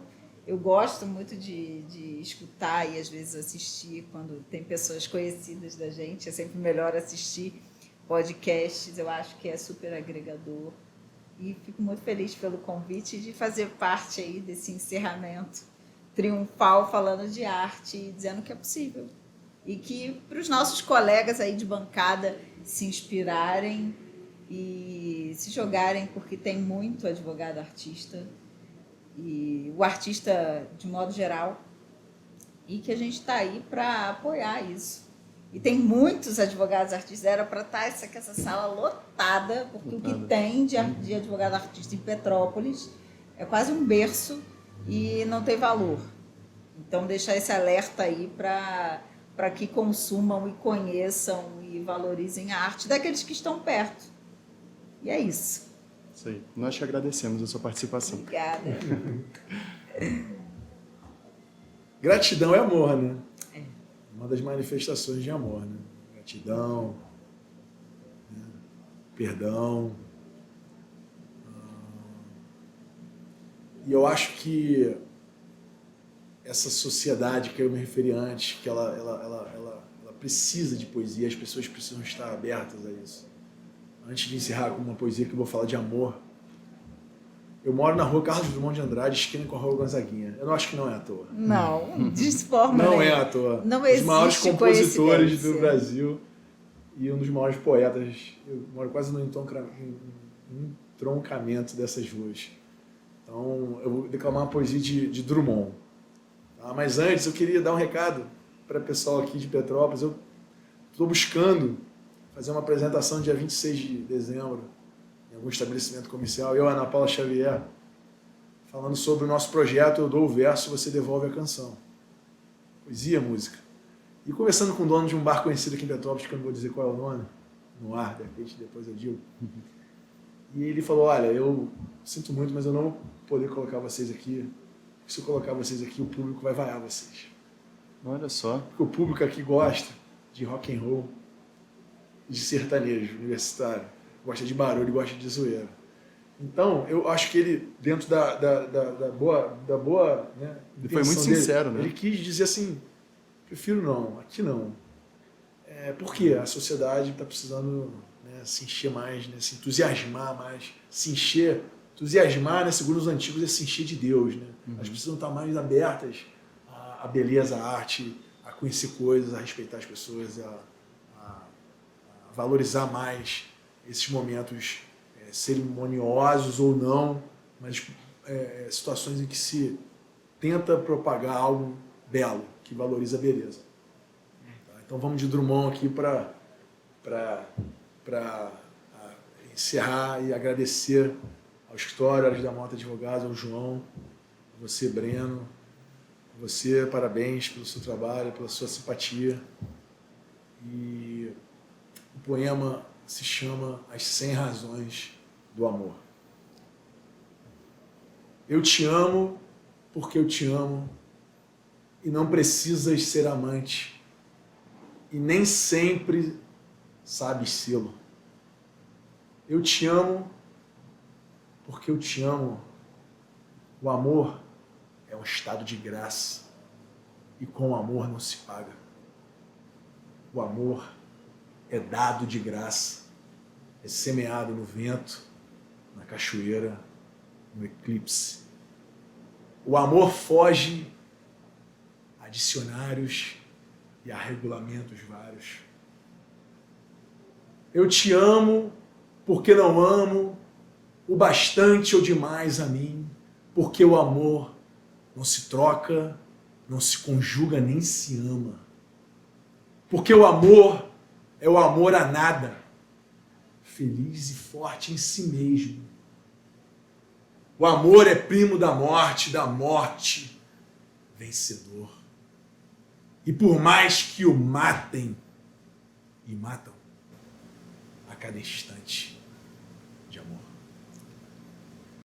Eu gosto muito de escutar e às vezes assistir quando tem pessoas conhecidas da gente. É sempre melhor assistir podcasts. Eu acho que é super agregador. E fico muito feliz pelo convite de fazer parte aí desse encerramento triunfal falando de arte e dizendo que é possível. E que para os nossos colegas aí de bancada se inspirarem e se jogarem, porque tem muito advogado artista e o artista de modo geral, e que a gente está aí para apoiar isso. E tem muitos advogados artistas, era para estar essa sala lotada, porque o que tem de advogado artista em Petrópolis é quase um berço e não tem valor. Então, deixar esse alerta aí para que consumam e conheçam e valorizem a arte daqueles que estão perto. E é isso. Isso aí. Nós te agradecemos a sua participação. Obrigada. Gratidão é amor, né? uma das manifestações de amor, né? Gratidão, né? Perdão. E eu acho que essa sociedade que eu me referi antes, que ela precisa de poesia, as pessoas precisam estar abertas a isso. Antes de encerrar com uma poesia que eu vou falar de amor, eu moro na rua Carlos Drummond de Andrade, esquina com a rua Gonzaguinha. Eu não acho que não é à toa. Não, de forma Não nenhuma. é à toa. Não Um dos maiores existe compositores coincidência. do Brasil e um dos maiores poetas. Eu moro quase no entroncamento dessas ruas. Então, eu vou declamar uma poesia de Drummond. Tá? Mas antes, eu queria dar um recado para o pessoal aqui de Petrópolis. Eu estou buscando fazer uma apresentação dia 26 de dezembro em algum estabelecimento comercial. Eu, Ana Paula Xavier, falando sobre o nosso projeto Eu Dou o Verso, Você Devolve a Canção. Poesia, música. E conversando com o dono de um bar conhecido aqui em Petrópolis, que eu não vou dizer qual é o nome, no ar, de repente, depois eu digo. E ele falou, olha, eu sinto muito, mas eu não vou poder colocar vocês aqui. Se eu colocar vocês aqui, o público vai vaiar vocês. Olha só. Porque o público aqui gosta de rock and roll, de sertanejo universitário, gosta de barulho, gosta de zoeira. Então, eu acho que ele, dentro da boa né, ele foi muito sincero, né? Ele quis dizer assim, prefiro não, aqui não. Por quê? A sociedade está precisando, né, se encher mais, né, se entusiasmar mais, se encher, entusiasmar, né, segundo os antigos, é se encher de Deus. Né? Elas precisam estar mais abertas à beleza, à arte, a conhecer coisas, a respeitar as pessoas, a valorizar mais esses momentos cerimoniosos ou não, mas situações em que se tenta propagar algo belo, que valoriza a beleza. Tá? Então vamos de Drummond aqui para encerrar e agradecer ao escritório, Aras da Mota Advogados, ao João, a você, Breno, a você, parabéns pelo seu trabalho, pela sua simpatia. E o poema se chama As 100 Razões do Amor. Eu te amo porque eu te amo e não precisas ser amante e nem sempre sabes sê-lo. Eu te amo porque eu te amo. O amor é um estado de graça e com o amor não se paga. O amor é dado de graça, é semeado no vento, na cachoeira, no eclipse. O amor foge a dicionários e a regulamentos vários. Eu te amo porque não amo o bastante ou demais a mim, porque o amor não se troca, não se conjuga nem se ama. Porque o amor é o amor a nada, feliz e forte em si mesmo. O amor é primo da morte vencedor. E por mais que o matem, e matam a cada instante de amor.